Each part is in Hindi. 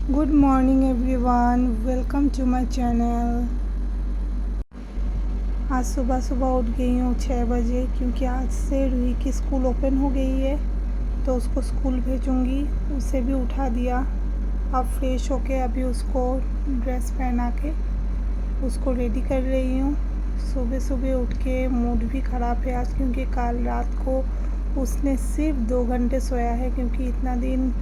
Good morning everyone, welcome to my channel. आज सुबह सुबह उठ गई हूँ 6 बजे, क्योंकि आज से रूही की स्कूल ओपन हो गई है, तो उसको स्कूल भेजूँगी। उसे भी उठा दिया। अब फ्रेश होके अभी उसको ड्रेस पहना के उसको रेडी कर रही हूँ। सुबह सुबह उठ के मूड भी ख़राब है आज, क्योंकि कल रात को उसने सिर्फ 2 घंटे सोया है, क्योंकि इतना दिन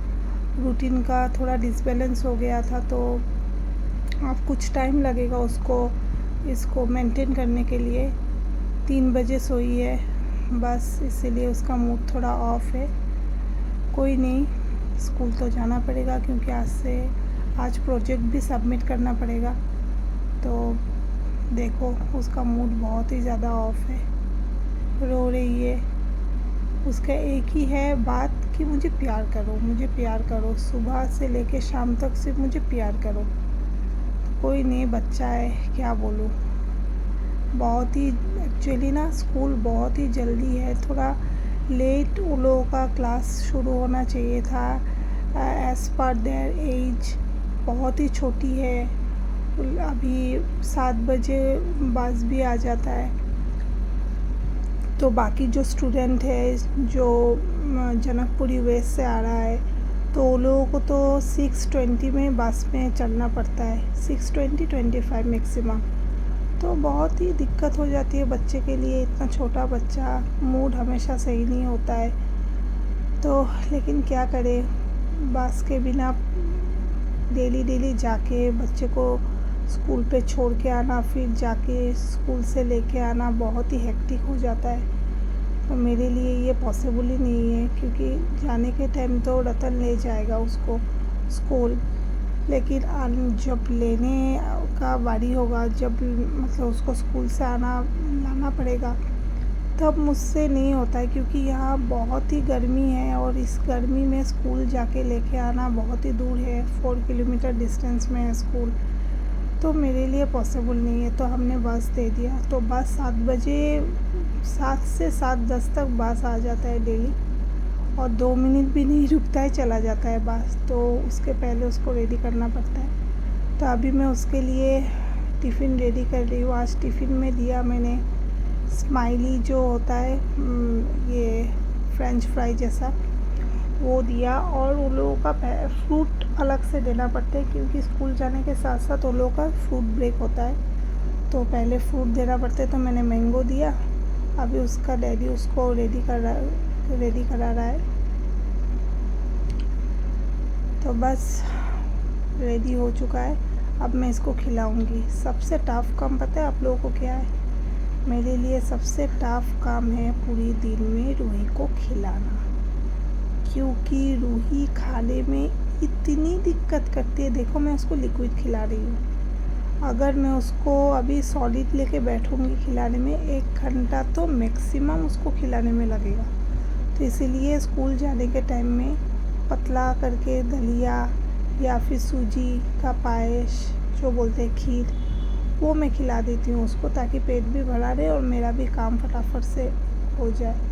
रूटीन का थोड़ा डिसबैलेंस हो गया था। तो अब कुछ टाइम लगेगा उसको इसको मेंटेन करने के लिए। 3 बजे सोई है बस, इसीलिए उसका मूड थोड़ा ऑफ है। कोई नहीं, स्कूल तो जाना पड़ेगा, क्योंकि आज प्रोजेक्ट भी सबमिट करना पड़ेगा। तो देखो, उसका मूड बहुत ही ज़्यादा ऑफ है, रो रही है। उसका एक ही है बात कि मुझे प्यार करो, मुझे प्यार करो, सुबह से लेके शाम तक सिर्फ मुझे प्यार करो। कोई नहीं, बच्चा है, क्या बोलूँ। बहुत ही एक्चुअली ना स्कूल बहुत ही जल्दी है, थोड़ा लेट उन लोगों का क्लास शुरू होना चाहिए था एज़ पर देयर एज। बहुत ही छोटी है, अभी 7 बजे बस भी आ जाता है। तो बाकी जो स्टूडेंट है जो जनकपुरी वेस्ट से आ रहा है, तो वो लोगों को तो 6:20 में बस में चलना पड़ता है, 6:20-6:25 मैक्सिमम। तो बहुत ही दिक्कत हो जाती है बच्चे के लिए। इतना छोटा बच्चा, मूड हमेशा सही नहीं होता है। तो लेकिन क्या करें, बस के बिना डेली डेली जाके बच्चे को स्कूल पे छोड़ के आना, फिर जाके स्कूल से लेके आना बहुत ही हेक्टिक हो जाता है। तो मेरे लिए ये पॉसिबल ही नहीं है, क्योंकि जाने के टाइम तो रतन ले जाएगा उसको स्कूल, लेकिन जब लेने का बारी होगा, जब मतलब उसको स्कूल से लाना पड़ेगा, तब मुझसे नहीं होता है, क्योंकि यहाँ बहुत ही गर्मी है और इस गर्मी में स्कूल जाके लेके आना बहुत ही दूर है। 4 किलोमीटर डिस्टेंस में है स्कूल, तो मेरे लिए पॉसिबल नहीं है। तो हमने बस दे दिया। तो बस 7 बजे, 7 से 7:10 तक बस आ जाता है डेली, और 2 मिनट भी नहीं रुकता है, चला जाता है बस। तो उसके पहले उसको रेडी करना पड़ता है। तो अभी मैं उसके लिए टिफ़िन रेडी कर रही हूँ। आज टिफ़िन में दिया मैंने स्माइली जो होता है, ये फ्रेंच फ्राई जैसा, वो दिया। और उन लोगों का फ्रूट अलग से देना पड़ता है, क्योंकि स्कूल जाने के साथ साथ उन लोगों का फ्रूट ब्रेक होता है, तो पहले फ्रूट देना पड़ता है। तो मैंने मैंगो दिया। अभी उसका डैडी उसको रेडी करा रहा है। तो बस रेडी हो चुका है, अब मैं इसको खिलाऊंगी। सबसे टफ़ काम पता है आप लोगों को क्या है? मेरे लिए सबसे टफ़ काम है पूरी दिन में रूही को खिलाना, क्योंकि रूही खाने में इतनी दिक्कत करती है। देखो, मैं उसको लिक्विड खिला रही हूँ। अगर मैं उसको अभी सॉलिड लेके बैठूँगी खिलाने में, 1 घंटा तो मैक्सिमम उसको खिलाने में लगेगा। तो इसीलिए स्कूल जाने के टाइम में पतला करके दलिया या फिर सूजी का पायस जो बोलते हैं, खीर, वो मैं खिला देती हूँ उसको, ताकि पेट भी भरा रहे और मेरा भी काम फटाफट से हो जाए।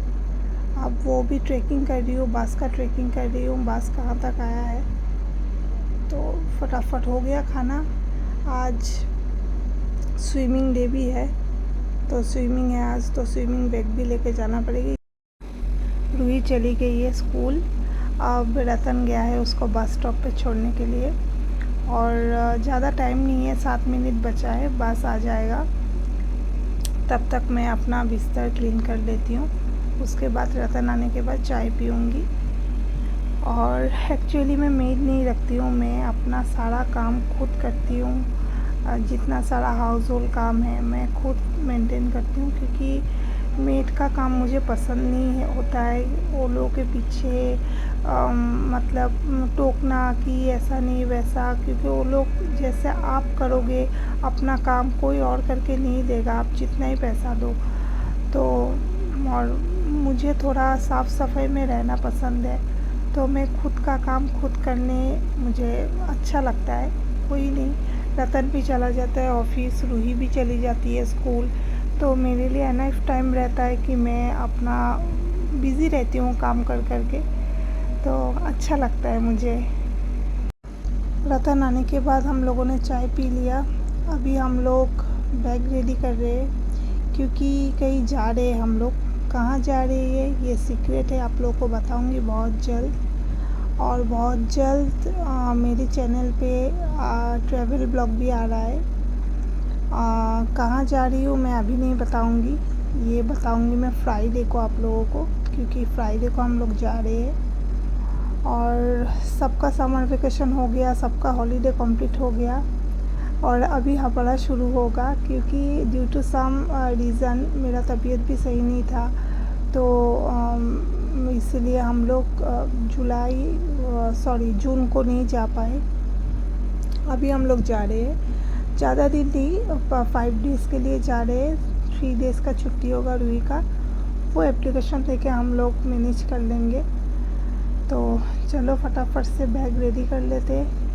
अब वो भी ट्रैकिंग कर रही हूँ, बस का ट्रैकिंग कर रही हूँ, बस कहाँ तक आया है। तो फटाफट हो गया खाना। आज स्विमिंग डे भी है, तो स्विमिंग है आज, तो स्विमिंग बैग भी लेके जाना पड़ेगी। रूही चली गई है स्कूल, अब रतन गया है उसको बस स्टॉप पे छोड़ने के लिए। और ज़्यादा टाइम नहीं है, 7 मिनट बचा है, बस आ जाएगा। तब तक मैं अपना बिस्तर क्लीन कर लेती हूँ। उसके बाद रतन आने के बाद चाय पीऊँगी। और एक्चुअली मैं मेड नहीं रखती हूँ, मैं अपना सारा काम खुद करती हूँ। जितना सारा हाउस होल्ड काम है मैं खुद मेंटेन करती हूँ, क्योंकि मेड का काम मुझे पसंद नहीं होता है। वो लोगों के पीछे मतलब टोकना कि ऐसा नहीं वैसा, क्योंकि वो लोग जैसे आप करोगे अपना काम, कोई और करके नहीं देगा, आप जितना ही पैसा दो। तो और मुझे थोड़ा साफ़ सफाई में रहना पसंद है, तो मैं खुद का काम खुद करने मुझे अच्छा लगता है। कोई नहीं, रतन भी चला जाता है ऑफिस, रूही भी चली जाती है स्कूल, तो मेरे लिए एनफ टाइम रहता है कि मैं अपना बिज़ी रहती हूँ काम कर कर के, तो अच्छा लगता है मुझे। रतन आने के बाद हम लोगों ने चाय पी लिया। अभी हम लोग बैग रेडी कर रहे हैं क्योंकि कहीं जा रहे हैं हम लोग। कहाँ जा रहे हैं ये सीक्रेट है, आप लोगों को बताऊंगी बहुत जल्द। और बहुत जल्द मेरे चैनल पे ट्रैवल ब्लॉग भी आ रहा है। कहाँ जा रही हूँ मैं अभी नहीं बताऊंगी, ये बताऊंगी मैं फ्राइडे को आप लोगों को, क्योंकि फ्राइडे को हम लोग जा रहे हैं। और सबका समर वेकेशन हो गया, सबका हॉलीडे कंप्लीट हो गया और अभी हमारा शुरू होगा, क्योंकि ड्यू टू सम रीज़न मेरा तबीयत भी सही नहीं था, तो इसलिए हम लोग जून को नहीं जा पाए। अभी हम लोग जा रहे हैं, ज़्यादा दिन नहीं, 5 डेज़ के लिए जा रहे हैं। 3 डेज़ का छुट्टी होगा रूही का, वो एप्लीकेशन लेके हम लोग मैनेज कर लेंगे। तो चलो फटाफट से बैग रेडी कर लेते हैं।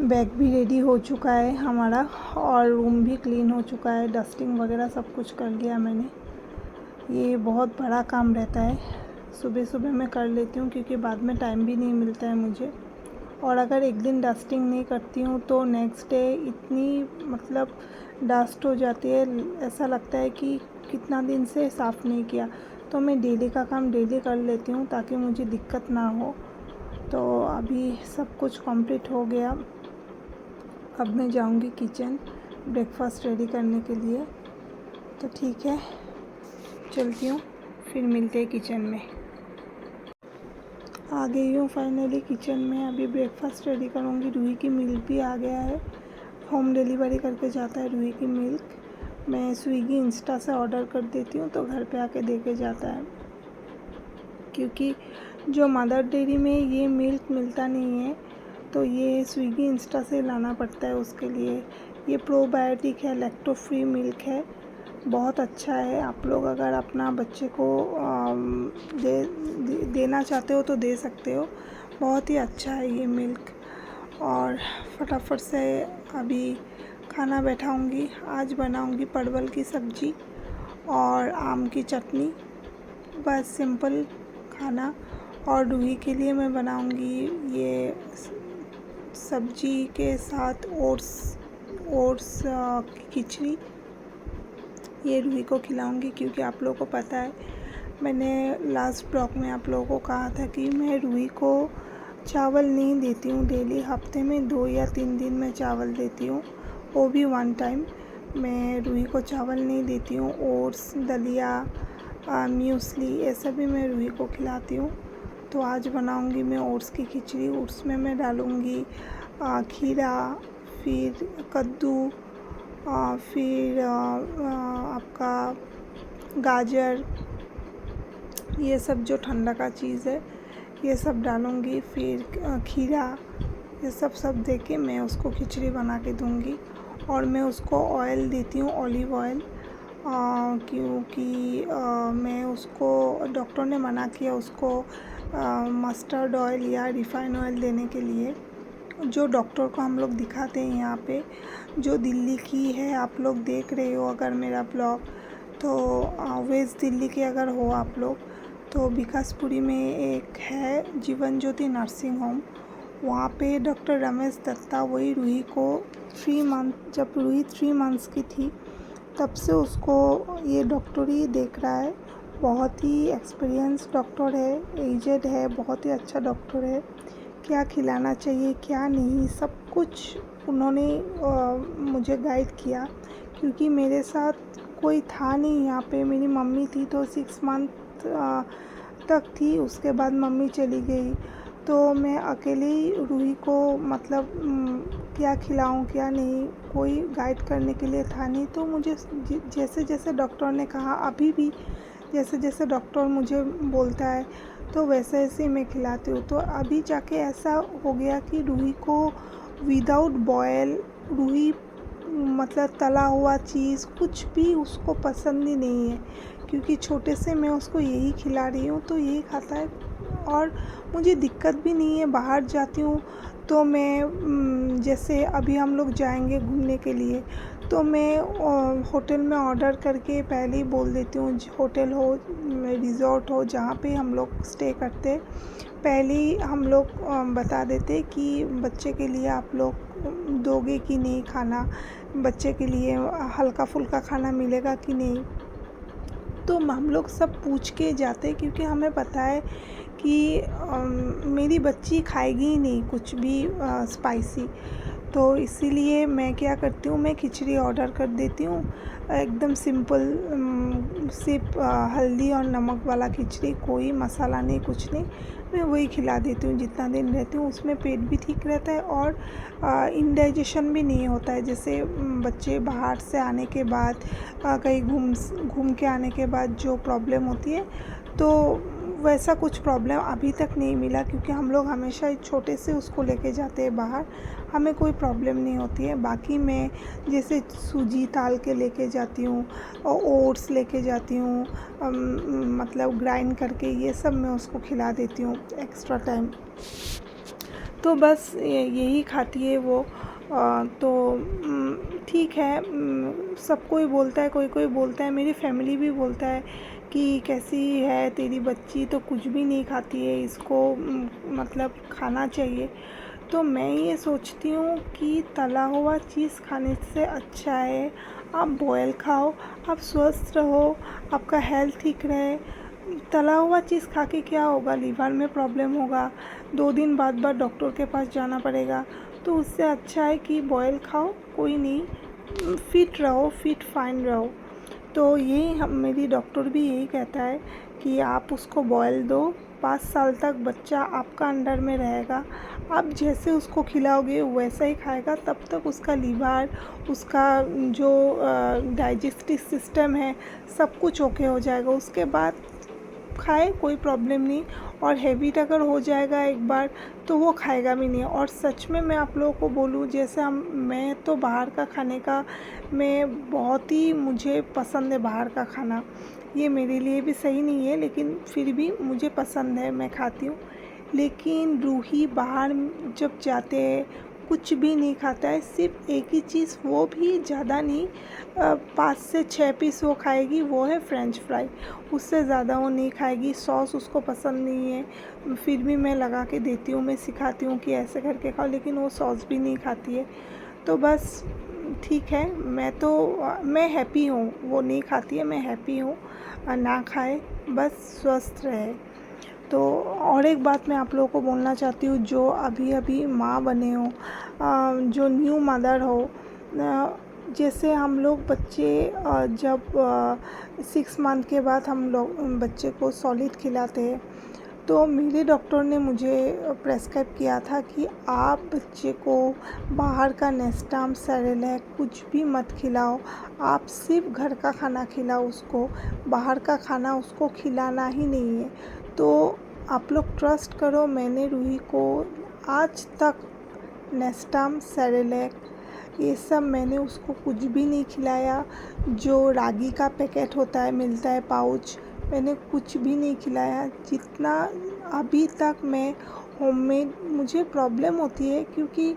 बैग भी रेडी हो चुका है हमारा और रूम भी क्लीन हो चुका है, डस्टिंग वगैरह सब कुछ कर लिया मैंने। ये बहुत बड़ा काम रहता है, सुबह सुबह मैं कर लेती हूँ क्योंकि बाद में टाइम भी नहीं मिलता है मुझे। और अगर एक दिन डस्टिंग नहीं करती हूँ तो नेक्स्ट डे इतनी मतलब डस्ट हो जाती है, ऐसा लगता है कि कितना दिन से साफ़ नहीं किया। तो मैं डेली का काम डेली कर लेती हूँ ताकि मुझे दिक्कत ना हो। तो अभी सब कुछ कंप्लीट हो गया। अब मैं जाऊंगी किचन ब्रेकफास्ट रेडी करने के लिए। तो ठीक है, चलती हूँ, फिर मिलते हैं किचन में। आ गई हूँ फाइनली किचन में। अभी ब्रेकफास्ट रेडी करूँगी। रूही की मिल्क भी आ गया है, होम डिलीवरी करके जाता है रूही की मिल्क। मैं स्विगी इंस्टा से ऑर्डर कर देती हूँ तो घर पे आके दे के जाता है, क्योंकि जो मदर डेयरी में ये मिल्क मिलता नहीं है तो ये स्विगी इंस्टा से लाना पड़ता है उसके लिए। ये प्रोबायोटिक है, लैक्टो फ्री मिल्क है, बहुत अच्छा है। आप लोग अगर अपना बच्चे को देना चाहते हो तो दे सकते हो। बहुत ही अच्छा है ये मिल्क। और फटाफट से अभी खाना बैठाऊंगी। आज बनाऊंगी परवल की सब्ज़ी और आम की चटनी, बस सिंपल खाना। और रूही के लिए मैं बनाऊंगी ये सब्जी के साथ ओट्स की खिचड़ी। ये रूही को खिलाऊंगी क्योंकि आप लोगों को पता है मैंने लास्ट ब्लॉग में आप लोगों को कहा था कि मैं रूही को चावल नहीं देती हूँ डेली, हफ्ते में 2 या 3 दिन मैं चावल देती हूँ, वो भी 1 टाइम। मैं रूही को चावल नहीं देती हूँ। ओट्स, दलिया, म्यूसली ये सब भी मैं रूही को खिलाती हूँ। तो आज बनाऊंगी मैं ओट्स की खिचड़ी। ओट्स में मैं डालूँगी खीरा, फिर कद्दू, फिर आपका गाजर, ये सब जो ठंडा का चीज़ है ये सब डालूँगी। फिर खीरा, ये सब दे के मैं उसको खिचड़ी बना के दूँगी। और मैं उसको ऑयल देती हूँ, ऑलिव ऑयल, क्योंकि मैं उसको डॉक्टर ने मना किया उसको मस्टर्ड ऑयल या रिफ़ाइन ऑयल देने के लिए। जो डॉक्टर को हम लोग दिखाते हैं यहाँ पे, जो दिल्ली की है, आप लोग देख रहे हो अगर मेरा ब्लॉग, तो वेस्ट दिल्ली के अगर हो आप लोग, तो विकासपुरी में एक है जीवन ज्योति नर्सिंग होम, वहाँ पे डॉक्टर रमेश दत्ता, वही रूही को 3 मंथ, जब रूही 3 मंथ्स की थी तब से उसको ये डॉक्टर ही देख रहा है। बहुत ही एक्सपीरियंस डॉक्टर है, एजेड है, बहुत ही अच्छा डॉक्टर है। क्या खिलाना चाहिए क्या नहीं, सब कुछ उन्होंने मुझे गाइड किया, क्योंकि मेरे साथ कोई था नहीं यहाँ पे। मेरी मम्मी थी तो 6 मंथ तक थी, उसके बाद मम्मी चली गई, तो मैं अकेले ही रूही को मतलब क्या खिलाऊं क्या नहीं, कोई गाइड करने के लिए था नहीं। तो मुझे जैसे जैसे डॉक्टर ने कहा, अभी भी जैसे जैसे डॉक्टर मुझे बोलता है तो वैसे वैसे मैं खिलाती हूँ। तो अभी जाके ऐसा हो गया कि रूही को विदाउट बॉयल, रूही मतलब तला हुआ चीज़ कुछ भी उसको पसंद ही नहीं है, क्योंकि छोटे से मैं उसको यही खिला रही हूँ तो यही खाता है। और मुझे दिक्कत भी नहीं है, बाहर जाती हूँ तो मैं जैसे अभी हम लोग जाएंगे घूमने के लिए, तो मैं होटल में ऑर्डर करके पहले ही बोल देती हूँ, होटल हो रिज़ॉर्ट हो जहाँ पे हम लोग स्टे करते, पहले ही हम लोग बता देते कि बच्चे के लिए आप लोग दोगे कि नहीं खाना, बच्चे के लिए हल्का फुल्का खाना मिलेगा कि नहीं। तो हम लोग सब पूछ के जाते, क्योंकि हमें पता है कि मेरी बच्ची खाएगी ही नहीं कुछ भी स्पाइसी। तो इसीलिए मैं क्या करती हूँ, मैं खिचड़ी ऑर्डर कर देती हूँ, एकदम सिंपल, सिर्फ हल्दी और नमक वाला खिचड़ी, कोई मसाला नहीं कुछ नहीं, मैं वही खिला देती हूँ। जितना दिन रहती हूँ उसमें पेट भी ठीक रहता है और इंडाइजेशन भी नहीं होता है। जैसे बच्चे बाहर से आने के बाद कहीं घूम के आने के बाद जो प्रॉब्लम होती है, तो वैसा कुछ प्रॉब्लम अभी तक नहीं मिला, क्योंकि हम लोग हमेशा छोटे से उसको लेके जाते हैं बाहर, हमें कोई प्रॉब्लम नहीं होती है। बाकी मैं जैसे सूजी ताल के लेके जाती हूँ और ओट्स लेके जाती हूँ, मतलब ग्राइंड करके, ये सब मैं उसको खिला देती हूँ एक्स्ट्रा टाइम। तो बस यही खाती है वो। तो ठीक है, सब कोई बोलता है, कोई कोई बोलता है, मेरी फैमिली भी बोलता है कि कैसी है तेरी बच्ची, तो कुछ भी नहीं खाती है, इसको मतलब खाना चाहिए। तो मैं ये सोचती हूँ कि तला हुआ चीज़ खाने से अच्छा है आप बॉयल खाओ, आप स्वस्थ रहो, आपका हेल्थ ठीक रहे। तला हुआ चीज़ खा के क्या होगा, लीवर में प्रॉब्लम होगा, 2 दिन बाद डॉक्टर के पास जाना पड़ेगा। तो उससे अच्छा है कि बॉयल खाओ, कोई नहीं, फिट रहो, फिट फाइन रहो। तो यही मेरी डॉक्टर भी यही कहता है कि आप उसको बॉयल दो, 5 साल तक बच्चा आपका अंडर में रहेगा, आप जैसे उसको खिलाओगे वैसा ही खाएगा, तब तक उसका लीवर, उसका जो डाइजेस्टिव सिस्टम है, सब कुछ ओके हो जाएगा। उसके बाद खाए कोई प्रॉब्लम नहीं, और हैबिट अगर हो जाएगा एक बार तो वो खाएगा भी नहीं। और सच में मैं आप लोगों को बोलूँ, जैसे मैं तो बाहर का खाने का, मैं बहुत ही, मुझे पसंद है बाहर का खाना, ये मेरे लिए भी सही नहीं है लेकिन फिर भी मुझे पसंद है, मैं खाती हूँ। लेकिन रूही बाहर जब जाते हैं कुछ भी नहीं खाता है, सिर्फ एक ही चीज़, वो भी ज़्यादा नहीं, 5 से 6 पीस वो खाएगी, वो है फ्रेंच फ्राई। उससे ज़्यादा वो नहीं खाएगी। सॉस उसको पसंद नहीं है, फिर भी मैं लगा के देती हूँ, मैं सिखाती हूँ कि ऐसे करके खाओ, लेकिन वो सॉस भी नहीं खाती है। तो बस ठीक है, मैं हैप्पी हूँ, वो नहीं खाती है, मैं हैप्पी हूँ, ना खाए, बस स्वस्थ रहे। तो और एक बात मैं आप लोगों को बोलना चाहती हूँ, जो अभी अभी माँ बने हो, जो न्यू मदर हो, जैसे हम लोग बच्चे जब 6 मंथ के बाद हम लोग बच्चे को सॉलिड खिलाते हैं, तो मेरे डॉक्टर ने मुझे प्रेस्क्राइब किया था कि आप बच्चे को बाहर का नेस्टम सेरेलैक कुछ भी मत खिलाओ, आप सिर्फ घर का खाना खिलाओ उसको, बाहर का खाना उसको खिलाना ही नहीं है। तो आप लोग ट्रस्ट करो, मैंने रूही को आज तक नेस्टम सेरेलैक ये सब मैंने उसको कुछ भी नहीं खिलाया। जो रागी का पैकेट होता है, मिलता है पाउच, मैंने कुछ भी नहीं खिलाया। जितना अभी तक मैं होममेड, मुझे प्रॉब्लम होती है क्योंकि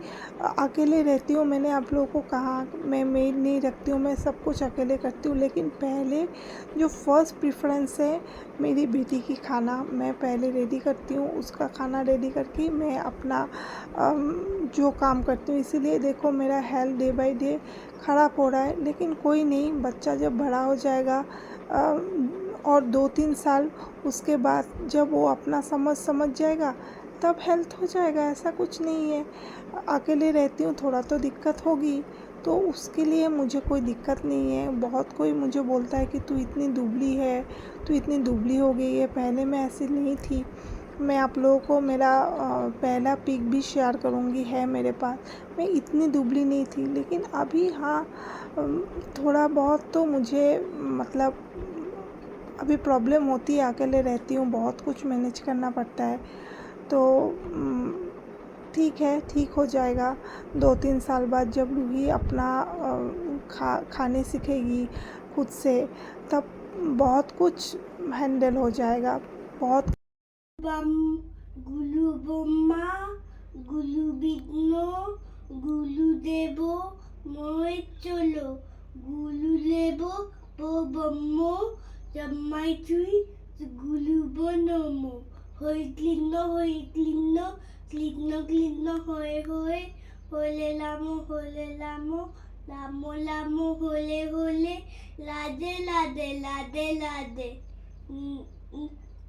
अकेले रहती हूँ, मैंने आप लोगों को कहा मैं मेड नहीं रखती हूँ, मैं सब कुछ अकेले करती हूँ। लेकिन पहले जो फर्स्ट प्रेफरेंस है मेरी बेटी की खाना मैं पहले रेडी करती हूँ, उसका खाना रेडी करके मैं अपना जो काम करती हूँ। इसीलिए देखो मेरा हेल्थ डे बाय डे ख़राब हो रहा है, लेकिन कोई नहीं, बच्चा जब बड़ा हो जाएगा और 2-3 साल उसके बाद जब वो अपना समझ जाएगा तब हेल्थ हो जाएगा, ऐसा कुछ नहीं है। अकेले रहती हूँ, थोड़ा तो दिक्कत होगी, तो उसके लिए मुझे कोई दिक्कत नहीं है। बहुत कोई मुझे बोलता है कि तू इतनी दुबली है, तू इतनी दुबली हो गई है, पहले मैं ऐसी नहीं थी। मैं आप लोगों को मेरा पहला पिक भी शेयर करूँगी, है मेरे पास। मैं इतनी दुबली नहीं थी, लेकिन अभी हाँ, थोड़ा बहुत तो मुझे मतलब अभी प्रॉब्लम होती है, अकेले रहती हूँ, बहुत कुछ मैनेज करना पड़ता है। तो ठीक है, ठीक हो जाएगा। 2-3 साल बाद जब रूही अपना खाने सीखेगी खुद से, तब बहुत कुछ हैंडल हो जाएगा। बहुत बम गुलु बोम्मा गुलु बिघ्न गुलु देव মই চলো গুলু লেব ব্রহ্ম জাম্মাই চুই গুলু বনম হৈক্লিন্ন ক্লিন্ন হয়ে হলে লাম লাম হলে লাদে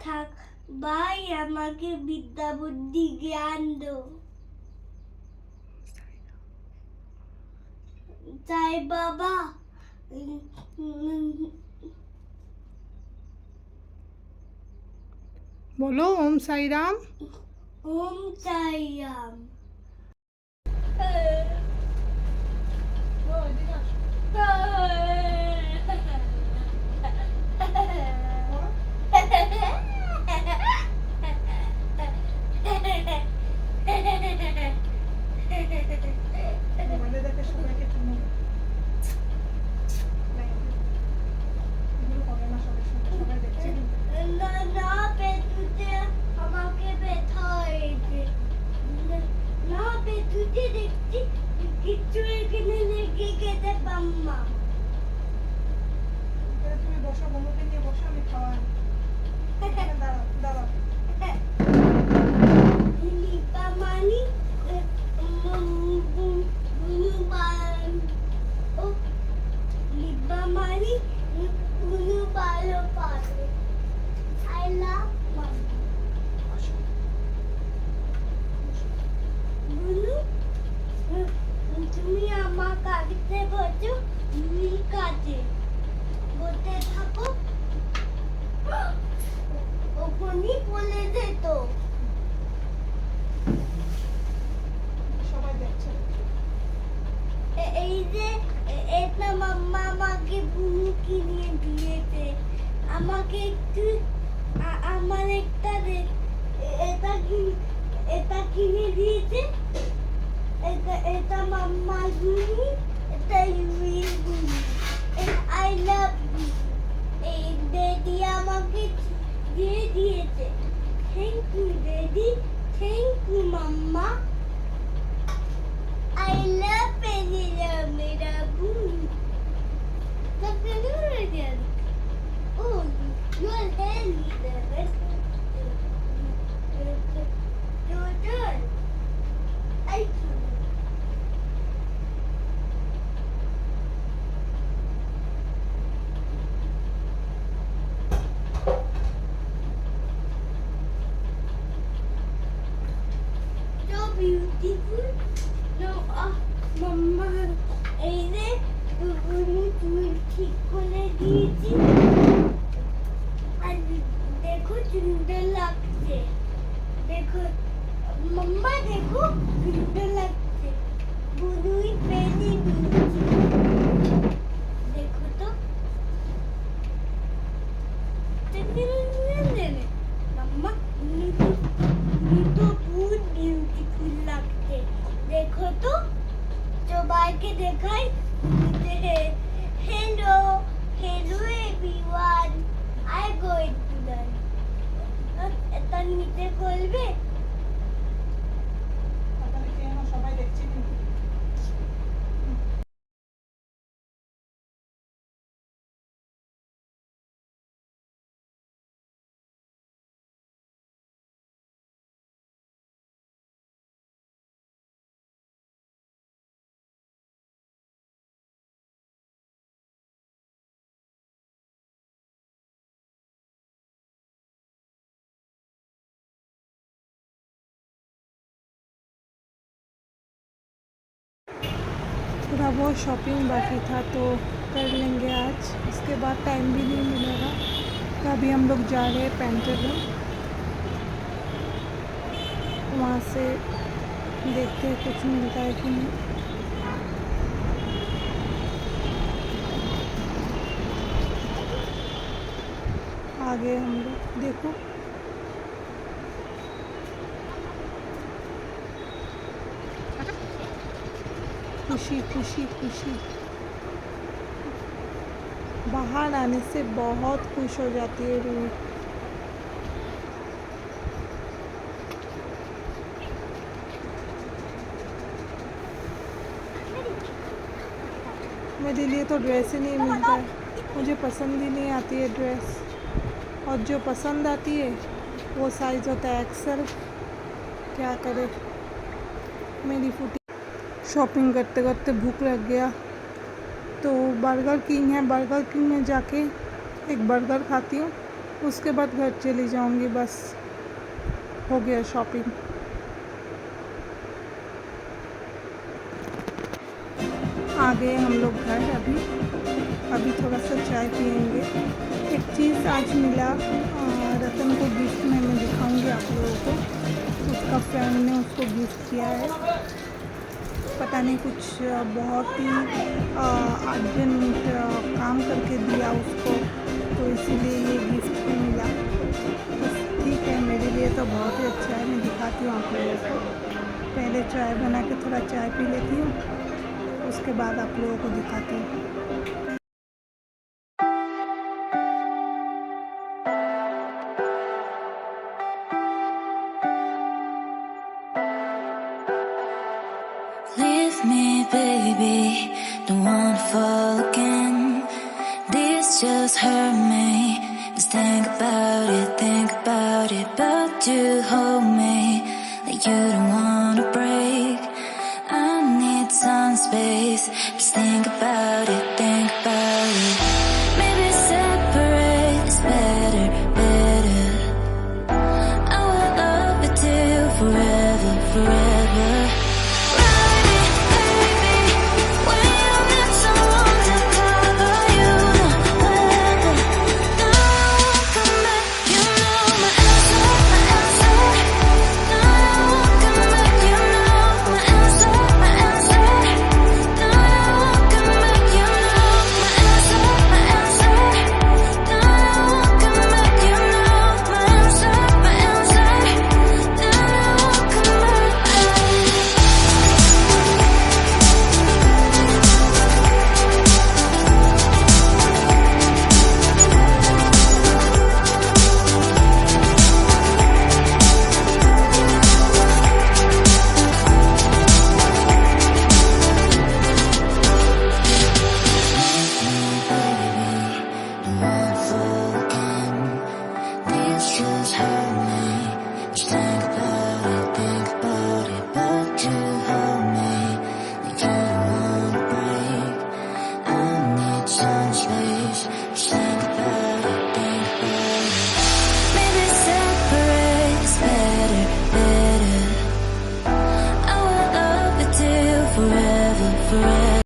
থাক ভাই আমাকে বিদ্যা বুদ্ধি জ্ঞান দো। তাই বাবা बोलो ओम साई राम। ওম সাই রাম। না পেটুতে আমাকে ব্যথা হয়েছে, না পেটুতে দেখছি কিছু এখানে লেগে গেছে বাম্মা। তুমি বসো, বন্ধুকে নিয়ে বসো, আমি খাওয়াই। দাঁড়াও। লিপা মানি লিপা মানি উনু ভালো পারে। I love mommy. বুনু তুমি আমার কাছে বসো, তুমি কাছে বসে থাকো, ওখানেই বলে যেত। সবাই দেখছে। এই যে এটা মাম্মা আমাকে বুনু কিনে দিয়েছে, আমাকে একটু আমার একটা এটা কিনে দিয়েছে, এটা মাম্মা বুনু, এটা ইউইল বুনু। I love you. এই ড্যাডি আমাকে দিয়ে দিয়েছে, thank you daddy. Your hair leader. Turn. I so beautiful. No, Mama, देखो सुंदर लगते, देखो मम्मा देखो सुंदर लगते, बुनुई पहनी देखो तो मम्मा तो बहुत ब्यूटीफुल लगते, देखो तो जो बाहर के देखाई hello everyone, I going to learn. এটা নিতে বলবে সবাই দেখছে কিন্তু थोड़ा बहुत शॉपिंग बाकी था तो कर लेंगे आज, उसके बाद टाइम भी नहीं मिलेगा। तो अभी हम लोग जा रहे हैं पेंटालून, वहाँ से देखते हैं कुछ मिलता है कि नहीं। आगे हम लोग देखो खुशी खुशी खुशी, बाहर आने से बहुत खुश हो जाती है रूही। मेरे लिए तो ड्रेस ही नहीं मिलता है, मुझे पसंद ही नहीं आती है ड्रेस, और जो पसंद आती है वो साइज़ होता है एक्सेल। क्या करे, मेरी फुटी। शॉपिंग करते करते भूख लग गया तो बर्गर किंग है, बर्गर किंग में जाके एक बर्गर खाती हूँ, उसके बाद घर चली जाऊँगी। बस हो गया शॉपिंग। आ गए हम लोग घर। अभी थोड़ा सा चाय पियेंगे। एक चीज़ आज मिला, रतन को गिफ्ट में मैं दिखाऊंगी आप लोगों को। उसका फ्रेंड ने उसको गिफ्ट किया है, पता नहीं कुछ बहुत ही अर्जेंट काम करके दिया उसको, तो इसीलिए ये गिफ्ट भी मिला। तो ठीक है, मेरे लिए तो बहुत ही अच्छा है। मैं दिखाती हूँ आप लोगों को। पहले चाय बना के थोड़ा चाय पी लेती हूँ, उसके बाद आप लोगों को दिखाती हूँ। Leave me, baby, don't wanna fall again. This just hurt me. Just think about it, but you hold me like you don't wanna break. I need some space. Just think about it, Maybe separate is better. I will love you till forever.